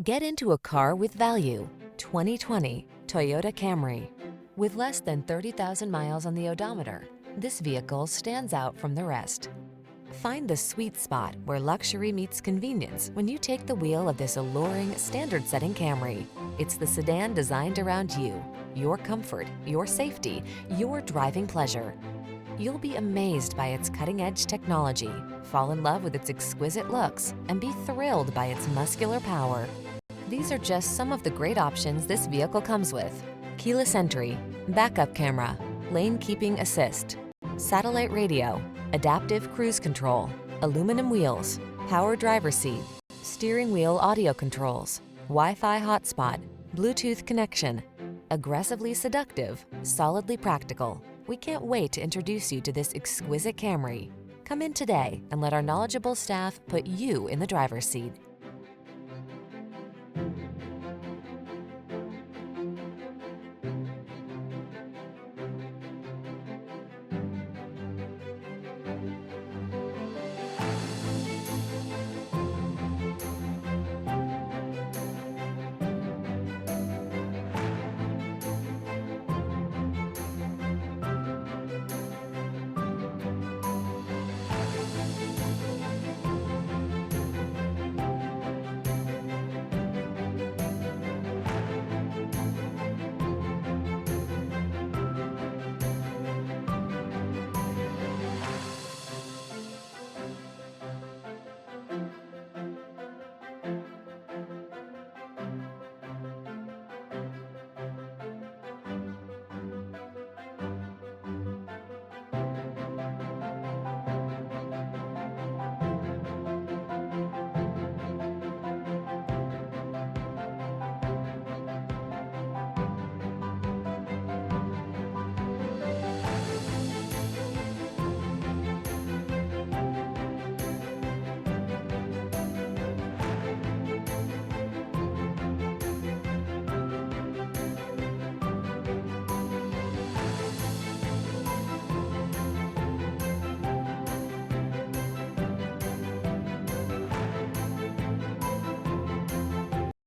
Get into a car with value. 2020 Toyota Camry. With less than 30,000 miles on the odometer, this vehicle stands out from the rest. Find the sweet spot where luxury meets convenience when you take the wheel of this alluring, standard-setting Camry. It's the sedan designed around you, your comfort, your safety, your driving pleasure. You'll be amazed by its cutting-edge technology, fall in love with its exquisite looks, and be thrilled by its muscular power. These are just some of the great options this vehicle comes with: keyless entry, backup camera, lane keeping assist, satellite radio, adaptive cruise control, aluminum wheels, power driver's seat, steering wheel audio controls, Wi-Fi hotspot, Bluetooth connection. Aggressively seductive, solidly practical. We can't wait to introduce you to this exquisite Camry. Come in today and let our knowledgeable staff put you in the driver's seat.